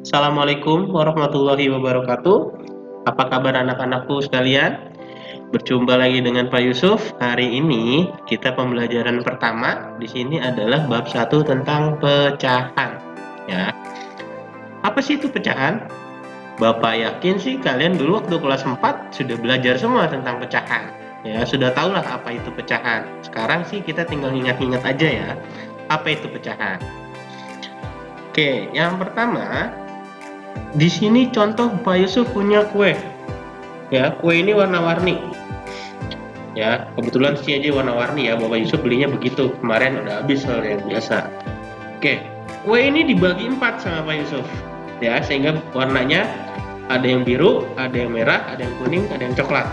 Assalamualaikum warahmatullahi wabarakatuh. Apa kabar anak-anakku sekalian? Berjumpa lagi dengan Pak Yusuf. Hari ini kita pembelajaran pertama di sini adalah bab 1 tentang pecahan. Ya. Apa sih itu pecahan? Bapak yakin sih kalian dulu waktu kelas 4 sudah belajar semua tentang pecahan. Ya, sudah tahulah apa itu pecahan. Sekarang sih kita tinggal ingat-ingat aja ya. Apa itu pecahan? Oke, yang pertama, di sini contoh Pak Yusuf punya kue. Ya, kue ini warna-warni. Ya, kebetulan sih aja warna-warni ya. Bapak Yusuf belinya begitu. Kemarin udah habis soalnya biasa. Oke, kue ini dibagi 4 sama Pak Yusuf. Ya, sehingga warnanya ada yang biru, ada yang merah, ada yang kuning, ada yang coklat.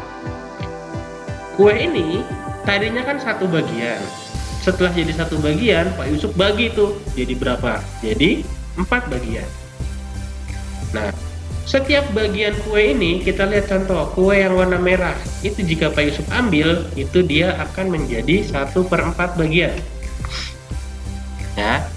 Kue ini tadinya kan satu bagian. Setelah jadi satu bagian, Pak Yusuf bagi tuh jadi berapa? Jadi 4 bagian. Nah, setiap bagian kue ini kita lihat contoh kue yang warna merah. Itu jika Pak Yusuf ambil, itu dia akan menjadi 1/4 bagian. Ya.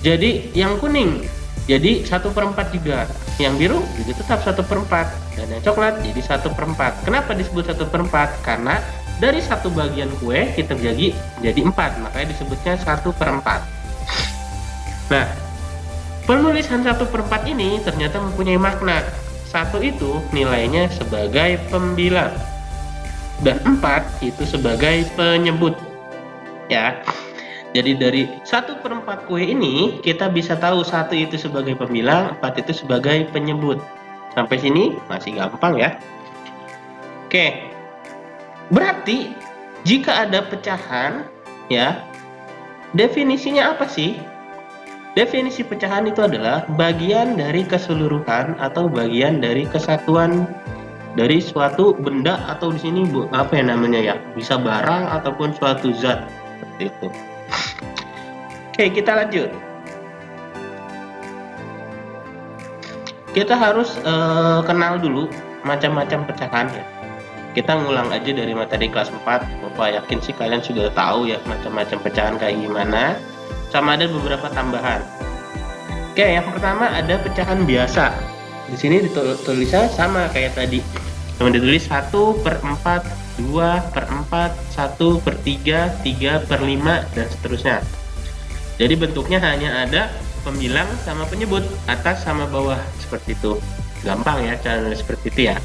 Jadi yang kuning jadi 1/4 juga. Yang biru juga tetap 1/4 dan yang coklat jadi 1/4. Kenapa disebut 1/4? Karena dari satu bagian kue kita bagi jadi 4, makanya disebutnya 1/4. Nah, penulisan 1/4 ini ternyata mempunyai makna. 1 itu nilainya sebagai pembilang dan 4 itu sebagai penyebut. Ya. Jadi dari 1/4 kue ini kita bisa tahu 1 itu sebagai pembilang, 4 itu sebagai penyebut. Sampai sini masih gampang ya. Oke. Berarti jika ada pecahan ya, definisinya apa sih? Definisi pecahan itu adalah bagian dari keseluruhan atau bagian dari kesatuan dari suatu benda atau di sini apa ya namanya ya? Bisa barang ataupun suatu zat seperti itu. Oke, kita lanjut. Kita harus kenal dulu macam-macam pecahan ya. Kita ngulang aja dari materi kelas 4. Bapak yakin sih kalian sudah tahu ya macam-macam pecahan kayak gimana. Sama ada beberapa tambahan. Oke, yang pertama ada pecahan biasa. Di sini tulisnya sama kayak tadi. Cuma ditulis 1/4, 2/4, 1/3, 3/5 dan seterusnya. Jadi bentuknya hanya ada pembilang sama penyebut, atas sama bawah seperti itu. Gampang ya cara nulis seperti itu ya.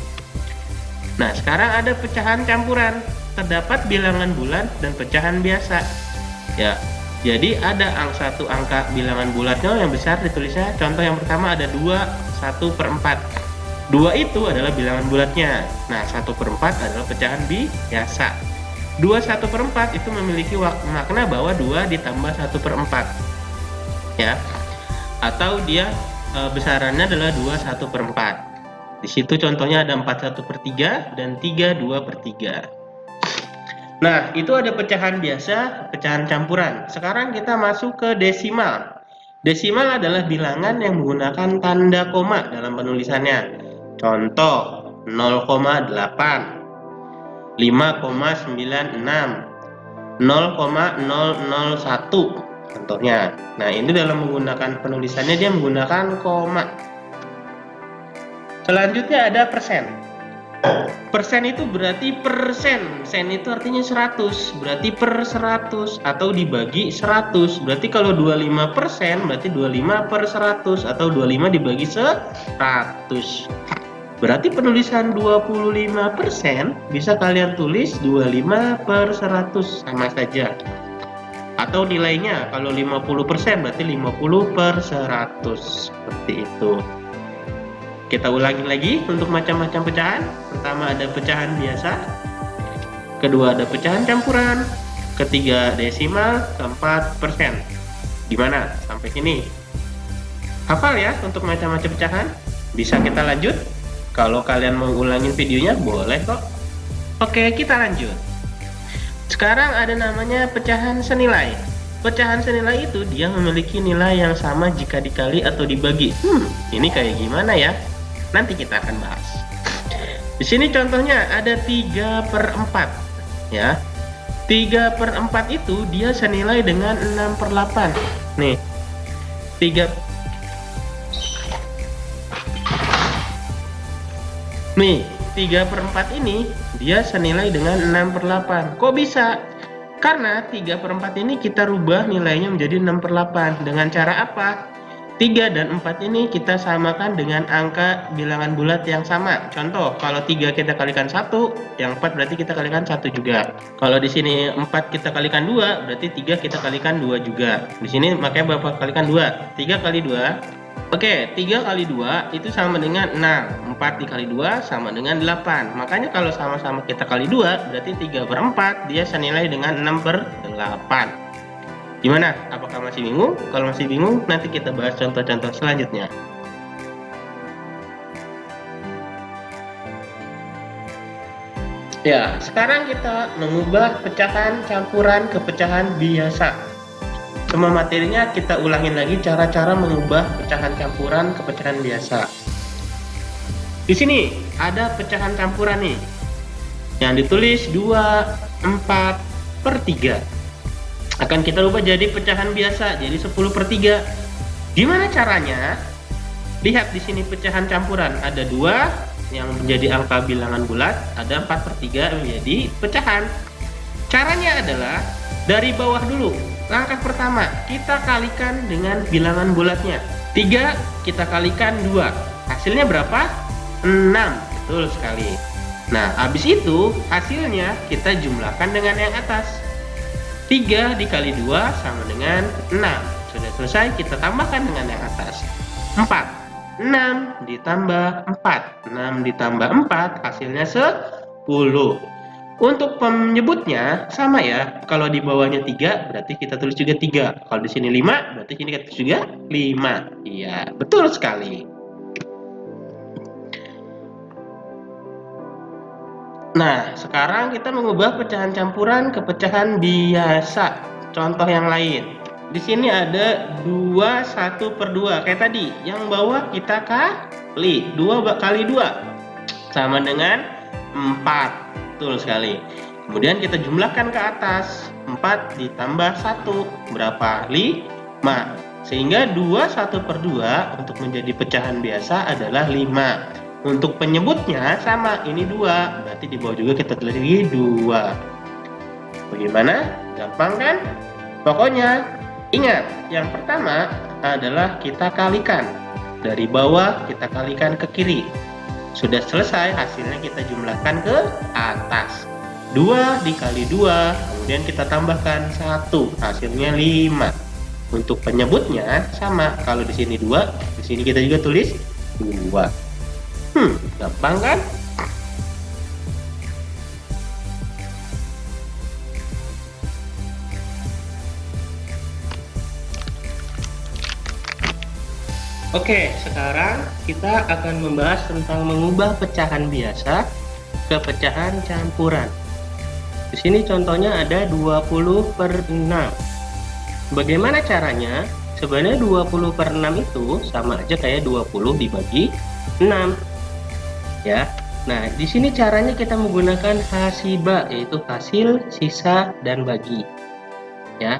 Nah, sekarang ada pecahan campuran. Terdapat bilangan bulat dan pecahan biasa. Ya, jadi ada satu angka bilangan bulatnya yang besar ditulisnya. Contoh yang pertama ada 2, 1/4. 2 itu adalah bilangan bulatnya. Nah, 1/4 adalah pecahan biasa. 2 1/4 itu memiliki makna bahwa 2 ditambah 1/4. Ya. Atau dia besarannya adalah 2 1/4. Di situ contohnya ada 4 1/3 dan 3 2/3. Nah, itu ada pecahan biasa, pecahan campuran. Sekarang kita masuk ke desimal. Desimal adalah bilangan yang menggunakan tanda koma dalam penulisannya. Contoh 0,8, 5,96, 0,001 contohnya. Nah, ini dalam menggunakan penulisannya dia menggunakan koma. Selanjutnya ada persen. Persen itu berarti persen. Sen itu artinya 100, berarti per 100 atau dibagi 100. Berarti kalau 25% berarti 25/100 atau 25 dibagi 100. Berarti penulisan 25% bisa kalian tulis 25/100 sama saja. Atau nilainya kalau 50% berarti 50/100 seperti itu. Kita ulangi lagi untuk macam-macam pecahan. Pertama ada pecahan biasa, kedua ada pecahan campuran, ketiga desimal, keempat persen. Gimana? Sampai sini hafal ya untuk macam-macam pecahan? Bisa kita lanjut? Kalau kalian mau ulangin videonya boleh kok. Oke, kita lanjut. Sekarang ada namanya pecahan senilai. Pecahan senilai itu dia memiliki nilai yang sama jika dikali atau dibagi. Ini kayak gimana ya? Nanti kita akan bahas. Di sini contohnya ada 3/4 ya. 3/4 itu dia senilai dengan 6/8. Nih. Nih, 3/4 ini dia senilai dengan 6/8. Kok bisa? Karena 3/4 ini kita rubah nilainya menjadi 6/8. Dengan cara apa? 3 dan 4 ini kita samakan dengan angka bilangan bulat yang sama. Contoh, kalau 3 kita kalikan 1, yang 4 berarti kita kalikan 1 juga. Kalau di sini 4 kita kalikan 2, berarti 3 kita kalikan 2 juga. Di sini makanya Bapak kalikan 2. 3 kali 2. Oke, 3 kali 2 itu sama dengan 6. 4 dikali 2 sama dengan 8. Makanya kalau sama-sama kita kali 2, berarti 3/4 dia senilai dengan 6/8. Gimana? Apakah masih bingung? Kalau masih bingung, nanti kita bahas contoh-contoh selanjutnya. Ya, sekarang kita mengubah pecahan campuran ke pecahan biasa. Semua materinya kita ulangin lagi cara-cara mengubah pecahan campuran ke pecahan biasa. Di sini ada pecahan campuran nih, yang ditulis 2, 4/3. Akan kita ubah jadi pecahan biasa, jadi 10/3. Gimana caranya? Lihat di sini pecahan campuran, ada 2 yang menjadi angka bilangan bulat, ada 4/3 menjadi pecahan. Caranya adalah dari bawah dulu. Langkah pertama, kita kalikan dengan bilangan bulatnya. 3 kita kalikan 2. Hasilnya berapa? 6. Betul sekali. Nah, habis itu hasilnya kita jumlahkan dengan yang atas. 3 dikali 2 sama dengan 6. Sudah selesai, kita tambahkan dengan yang atas. 4. 6 ditambah 4. 6 ditambah 4 hasilnya 10. Untuk penyebutnya sama ya. Kalau di bawahnya 3 berarti kita tulis juga 3. Kalau di sini 5 berarti ini kita tulis juga 5. Iya, betul sekali. Nah, sekarang kita mengubah pecahan campuran ke pecahan biasa. Contoh yang lain. Di sini ada 2 1/2 kayak tadi. Yang bawah kita kali 2 kali 2 sama dengan 4. Betul sekali. Kemudian kita jumlahkan ke atas. 4 ditambah 1 berapa? 5. Sehingga 2 1/2 untuk menjadi pecahan biasa adalah 5. Untuk penyebutnya sama, ini 2, berarti di bawah juga kita tulis lagi 2. Bagaimana? Gampang kan? Pokoknya ingat, yang pertama adalah kita kalikan. Dari bawah kita kalikan ke kiri. Sudah selesai, hasilnya kita jumlahkan ke atas. 2 dikali 2, kemudian kita tambahkan 1, hasilnya 5. Untuk penyebutnya sama, kalau di sini 2, di sini kita juga tulis 2. Gampang kan? Oke, sekarang kita akan membahas tentang mengubah pecahan biasa ke pecahan campuran. Di sini contohnya ada 20/6. Bagaimana caranya? Sebenarnya 20/6 itu sama aja kayak 20 dibagi 6. Ya. Nah, di sini caranya kita menggunakan hasiba, yaitu hasil, sisa, dan bagi. Ya.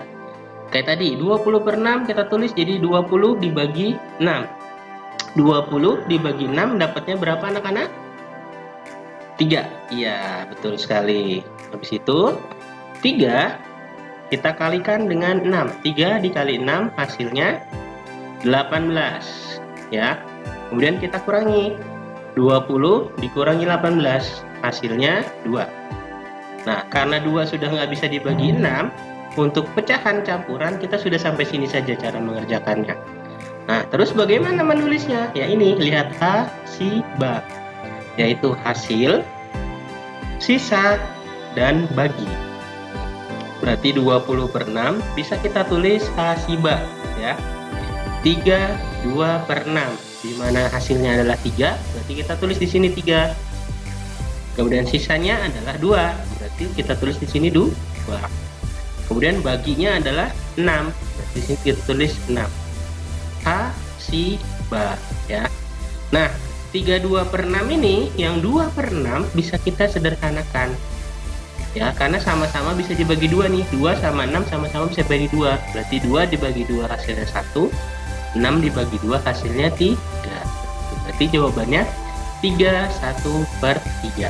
Kayak tadi, 20/6 kita tulis jadi 20 dibagi 6. 20 dibagi 6 dapatnya berapa anak-anak? 3. Iya, betul sekali. Habis itu 3 kita kalikan dengan 6. 3 dikali 6 hasilnya 18. Ya. Kemudian kita kurangi. 20 dikurangi 18 hasilnya 2. Nah, karena 2 sudah nggak bisa dibagi 6, untuk pecahan campuran kita sudah sampai sini saja cara mengerjakannya. Nah, terus bagaimana menulisnya? Ya ini, lihat hasiba, yaitu hasil, sisa, dan bagi. Berarti 20/6 bisa kita tulis hasiba ya. 3 2/6, di mana hasilnya adalah 3, berarti kita tulis di sini 3. Kemudian sisanya adalah 2, berarti kita tulis di sini 2. Kemudian baginya adalah 6, berarti di sini kita tulis 6. Hasiba ya. Nah, 32/6 ini yang 2/6 bisa kita sederhanakan. Ya, karena sama-sama bisa dibagi 2 nih. 2 sama 6 sama-sama bisa dibagi 2. Berarti 2 dibagi 2 hasilnya 1. 6 dibagi 2 hasilnya 3. Berarti jawabannya 1/3.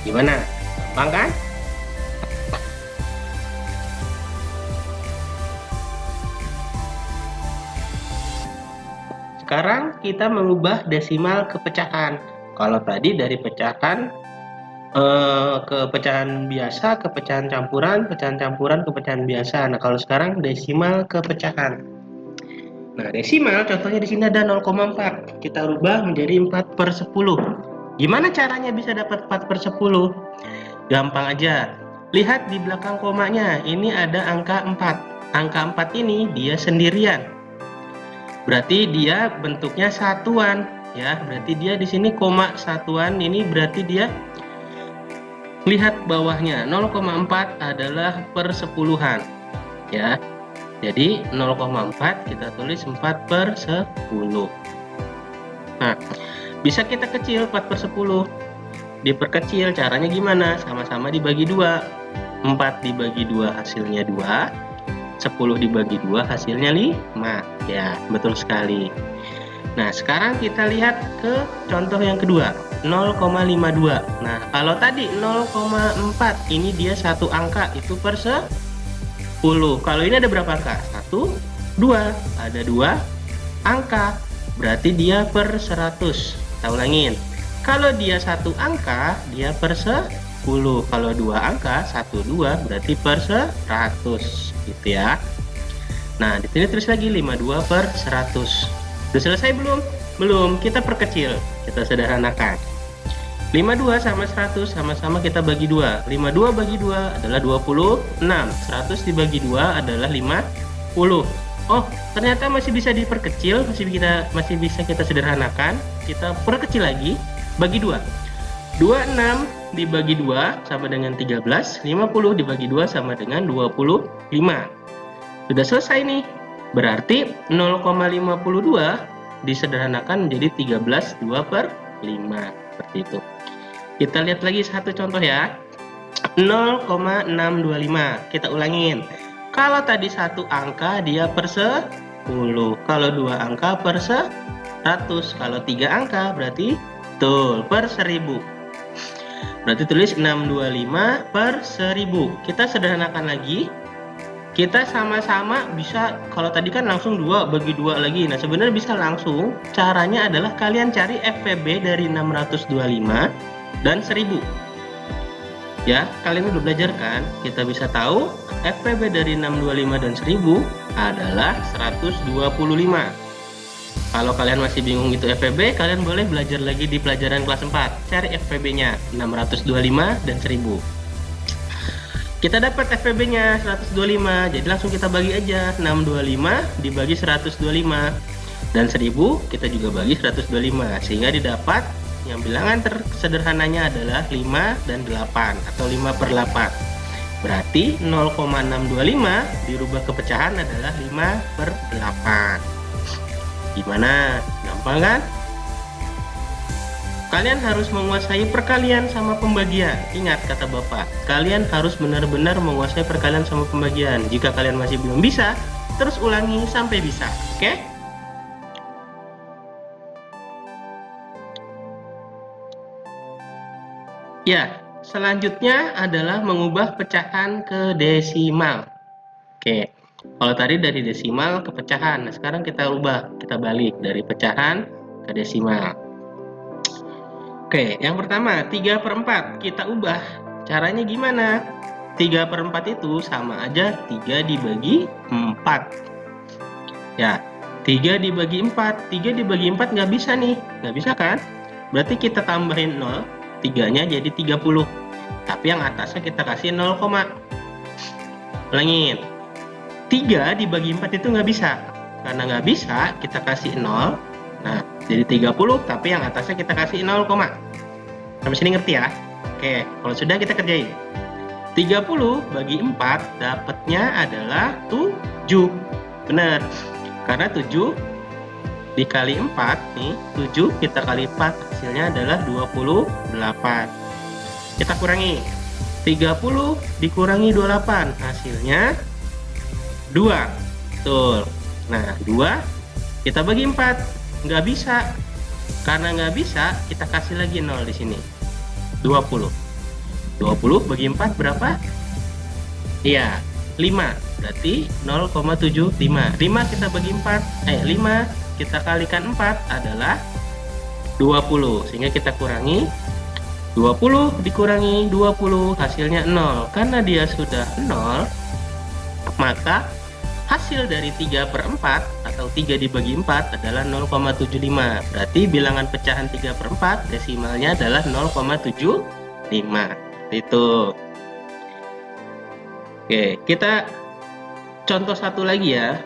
Gimana? Gampang kan? Sekarang kita mengubah desimal ke pecahan. Kalau tadi dari pecahan ke pecahan biasa, ke pecahan campuran ke pecahan biasa. Nah, kalau sekarang desimal ke pecahan. Nah, desimal contohnya di sini ada 0,4. Kita rubah menjadi 4/10. Gimana caranya bisa dapat 4/10? Gampang aja. Lihat di belakang komanya, ini ada angka 4. Angka 4 ini dia sendirian. Berarti dia bentuknya satuan, ya. Berarti dia di sini koma satuan, ini berarti dia, lihat bawahnya 0,4 adalah persepuluhan, ya. Jadi 0,4 kita tulis 4/10. Nah, bisa kita kecil 4/10. Diperkecil caranya gimana? Sama-sama dibagi 2. 4 dibagi 2 hasilnya 2. 10 dibagi 2 hasilnya 5. Ya, betul sekali. Nah, sekarang kita lihat ke contoh yang kedua, 0,52. Nah, kalau tadi 0,4 ini dia satu angka, itu per 10. Kalau ini ada berapa angka? 1, 2. Ada 2 angka. Berarti dia per 100. Kita ulangin. Kalau dia satu angka, dia per 10. Kalau 2 angka, 1, 2 berarti per 100. Gitu ya. Nah, di sini tulis lagi 52/100. Sudah selesai belum? Belum. Kita perkecil, kita sederhanakan. 52 sama 100 sama-sama kita bagi 2. 52 bagi 2 adalah 26. 100 dibagi 2 adalah 50. Oh, ternyata masih bisa diperkecil, masih bisa kita sederhanakan. Kita perkecil lagi, bagi 2. 26 dibagi 2 sama dengan 13, 50 dibagi 2 sama dengan 25. Sudah selesai nih. Berarti 0,52 disederhanakan menjadi 13 2/5. Seperti itu. Kita lihat lagi satu contoh ya. 0,625. Kita ulangin. Kalau tadi satu angka dia per 10. Kalau 2 angka per 100. Kalau 3 angka berarti betul per 1000. Berarti tulis 625/1000. Kita sederhanakan lagi. Kita sama-sama bisa, kalau tadi kan langsung 2 bagi 2 lagi. Nah, sebenarnya bisa langsung. Caranya adalah kalian cari FVB dari 625 dan 1000. Ya, kalian udah belajar kan? Kita bisa tahu FVB dari 625 dan 1000 adalah 125. Kalau kalian masih bingung itu FVB, kalian boleh belajar lagi di pelajaran kelas 4. Cari FVB-nya 625 dan 1000. Kita dapat FVB-nya 125, jadi langsung kita bagi aja. 625 dibagi 125. Dan 1000 kita juga bagi 125. Sehingga didapat yang bilangan tersederhananya adalah 5 dan 8 atau 5/8. Berarti 0,625 dirubah ke pecahan adalah 5/8. Gimana? Gampang kan? Kalian harus menguasai perkalian sama pembagian. Ingat kata Bapak, kalian harus benar-benar menguasai perkalian sama pembagian. Jika kalian masih belum bisa, terus ulangi sampai bisa. Oke? Ya, selanjutnya adalah mengubah pecahan ke desimal. Oke. Kalau tadi dari desimal ke pecahan, nah sekarang kita ubah, kita balik dari pecahan ke desimal. Oke, yang pertama 3/4 kita ubah. Caranya gimana? 3/4 itu sama aja 3 dibagi 4. Ya, 3 dibagi 4. 3 dibagi 4 nggak bisa nih. Nggak bisa kan? Berarti kita tambahin 0. 3-nya jadi 30. Tapi yang atasnya kita kasih 0, ulangin. 3 dibagi 4 itu nggak bisa. Karena nggak bisa, kita kasih 0. Nah, jadi 30, tapi yang atasnya kita kasih 0, sampai sini ngerti ya? Oke, kalau sudah kita kerjain. 30 bagi 4 dapatnya adalah 7. Benar. Karena 7 dikali 4 nih, 7 kita kali 4 hasilnya adalah 28. Kita kurangi. 30 dikurangi 28 hasilnya 2. Betul. Nah, 2 kita bagi 4. Nggak bisa. Karena nggak bisa, kita kasih lagi 0 di sini. 20. 20 bagi 4 berapa? Iya, 5. Berarti 0,75. 5 kita bagi 4, 5 kita kalikan 4 adalah 20. Sehingga kita kurangi 20 dikurangi 20, hasilnya 0. Karena dia sudah 0, maka hasil dari 3/4 atau 3 dibagi 4 adalah 0,75. Berarti bilangan pecahan 3/4 desimalnya adalah 0,75. Itu. Oke, kita contoh satu lagi ya.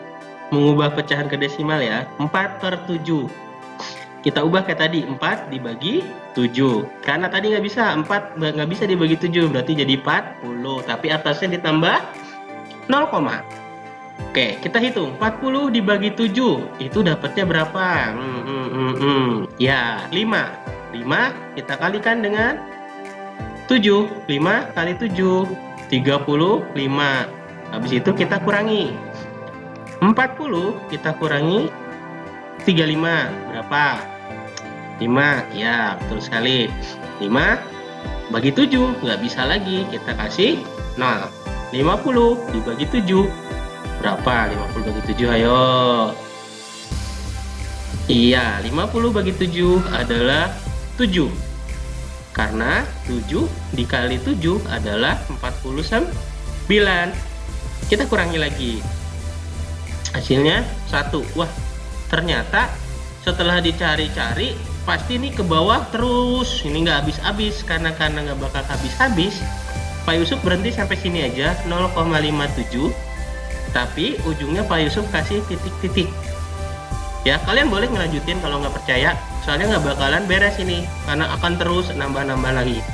Mengubah pecahan ke desimal ya. 4/7. Kita ubah kayak tadi, 4 dibagi 7. Karena tadi nggak bisa, 4 nggak bisa dibagi 7, berarti jadi 40. Tapi atasnya ditambah 0, oke, kita hitung. 40 dibagi 7, itu dapatnya berapa? Ya, 5. 5 kita kalikan dengan 7. 5 kali 7, 35. Habis itu kita kurangi. 40 kita kurangi 35, berapa? 5, ya betul sekali. 5 bagi 7, nggak bisa lagi, kita kasih 0. 50 dibagi 7, berapa? 50 bagi 7, ayo. Iya, 50 bagi 7 adalah 7. Karena 7 dikali 7 adalah 49. Kita kurangi lagi. Hasilnya 1. Wah, ternyata setelah dicari-cari pasti ini ke bawah terus, ini nggak habis-habis. Karena nggak bakal habis-habis, Pak Yusuf berhenti sampai sini aja, 0,57. Tapi ujungnya Pak Yusuf kasih titik-titik. Ya, kalian boleh ngelanjutin kalau nggak percaya, soalnya nggak bakalan beres ini, karena akan terus nambah-nambah lagi.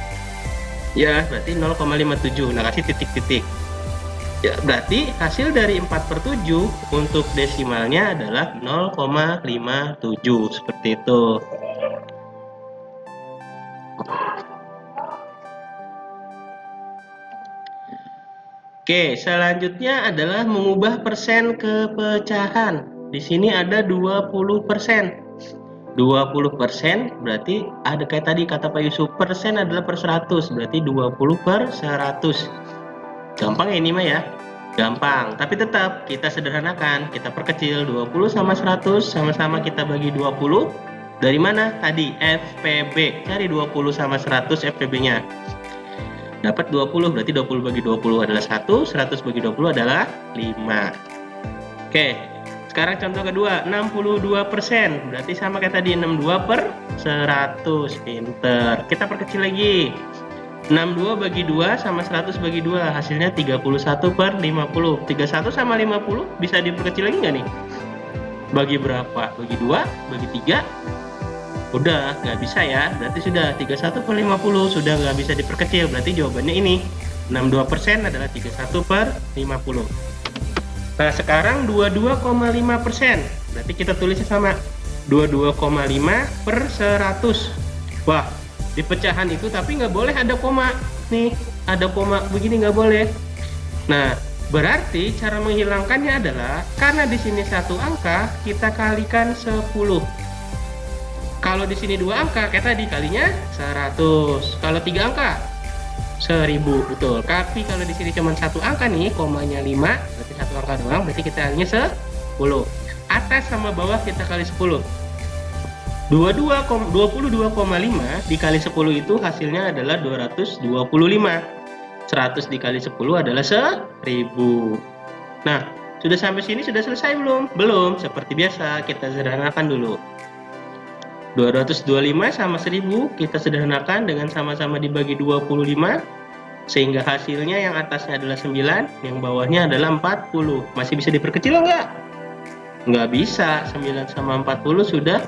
Ya, berarti 0,57. Nah, kasih titik-titik. Ya, berarti hasil dari 4/7 untuk desimalnya adalah 0,57. Seperti itu. Oke, selanjutnya adalah mengubah persen ke pecahan. Di sini ada 20%. 20% berarti ada kayak tadi kata Pak Yusuf, persen adalah per 100, berarti 20/100. Gampang ya ini mah ya, gampang. Tapi tetap kita sederhanakan, kita perkecil. 20 sama 100 sama-sama kita bagi 20. Dari mana tadi? FPB. Cari 20 sama 100 FPB-nya. Dapat 20, berarti 20 bagi 20 adalah 1, 100 bagi 20 adalah 5. Oke, sekarang contoh kedua, 62%. Berarti sama kayak tadi, 62/100. Pinter. Kita perkecil lagi. 62 bagi 2 sama 100 bagi 2, hasilnya 31/50. 31 sama 50 bisa diperkecil lagi nggak nih? Bagi berapa? Bagi 2, bagi 3? Udah, nggak bisa ya. Berarti sudah 31/50, sudah nggak bisa diperkecil. Berarti jawabannya ini, 62% adalah 31/50. Nah, sekarang 22,5%. Berarti kita tulisnya sama, 22,5/100. Wah, di pecahan itu tapi nggak boleh ada koma. Nih, ada koma begini nggak boleh. Nah, berarti cara menghilangkannya adalah, karena di sini satu angka, kita kalikan 10. Kalau di sini 2 angka, kayak tadi, kalinya 100. Kalau 3 angka, 1000, betul. Tapi kalau di sini cuma satu angka nih, komanya 5, berarti satu angka doang, berarti kita kalinya 10. Atas sama bawah kita kali 10. 22,5 dikali 10 itu hasilnya adalah 225. 100 dikali 10 adalah 1000. Nah, sudah sampai sini sudah selesai belum? Belum. Seperti biasa, kita sederhanakan dulu. 225 sama 1000 kita sederhanakan dengan sama-sama dibagi 25, sehingga hasilnya yang atasnya adalah 9, yang bawahnya adalah 40. Masih bisa diperkecil nggak? Nggak bisa. 9 sama 40 sudah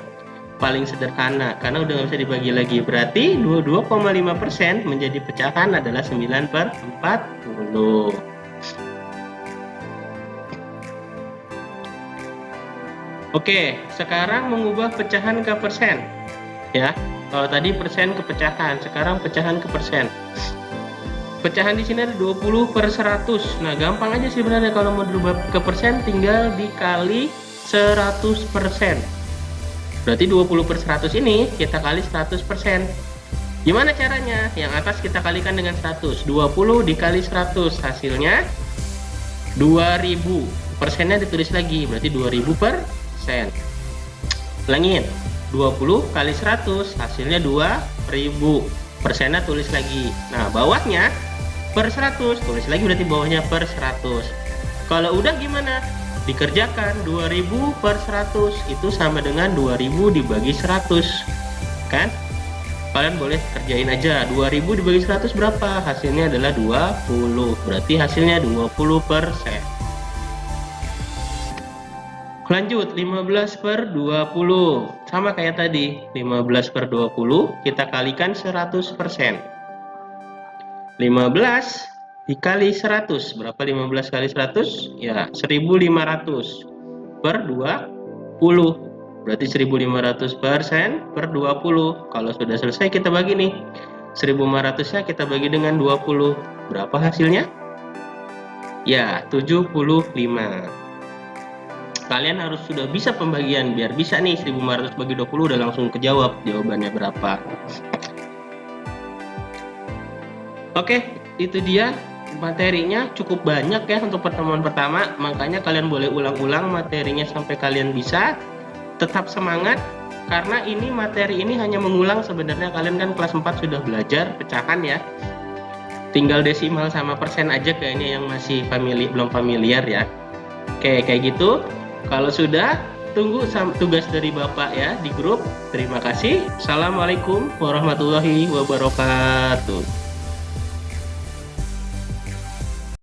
paling sederhana karena udah nggak bisa dibagi lagi. Berarti 22,5% menjadi pecahan adalah 9/40. Oke, sekarang mengubah pecahan ke persen. Ya, kalau tadi persen ke pecahan, sekarang pecahan ke persen. Pecahan di sini ada 20/100. Nah, gampang aja sih sebenarnya kalau mau dirubah ke persen, tinggal dikali 100%. Berarti 20 per 100 ini kita kali 100%. Gimana caranya? Yang atas kita kalikan dengan 100. 20 dikali 100 hasilnya 2000. Persennya ditulis lagi, berarti 2000 persen. Ulangin. 20 kali 100 hasilnya 2000. Persennya tulis lagi. Nah, bawahnya per 100, tulis lagi berarti bawahnya per 100. Kalau udah gimana? Dikerjakan 2000 per 100 itu sama dengan 2000 dibagi 100. Kan? Kalian boleh kerjain aja. 2000 dibagi 100 berapa? Hasilnya adalah 20. Berarti hasilnya 20%. Lanjut, 15 per 20. Sama kayak tadi. 15 per 20 kita kalikan 100%. 15 dikali 100. Berapa 15 kali 100? Ya, 1500 per 20. Berarti 1500% per 20. Kalau sudah selesai kita bagi nih. 1500-nya kita bagi dengan 20. Berapa hasilnya? Ya, 75. Kalian harus sudah bisa pembagian biar bisa nih 1500 bagi 20 udah langsung kejawab jawabannya berapa. Oke, itu dia materinya, cukup banyak ya untuk pertemuan pertama. Makanya kalian boleh ulang-ulang materinya sampai kalian bisa. Tetap semangat karena ini materi ini hanya mengulang. Sebenarnya kalian kan kelas 4 sudah belajar pecahan ya, tinggal desimal sama persen aja kayaknya yang masih belum familiar ya. Oke, kayak gitu. Kalau sudah, tunggu tugas dari Bapak ya di grup. Terima kasih. Assalamualaikum warahmatullahi wabarakatuh.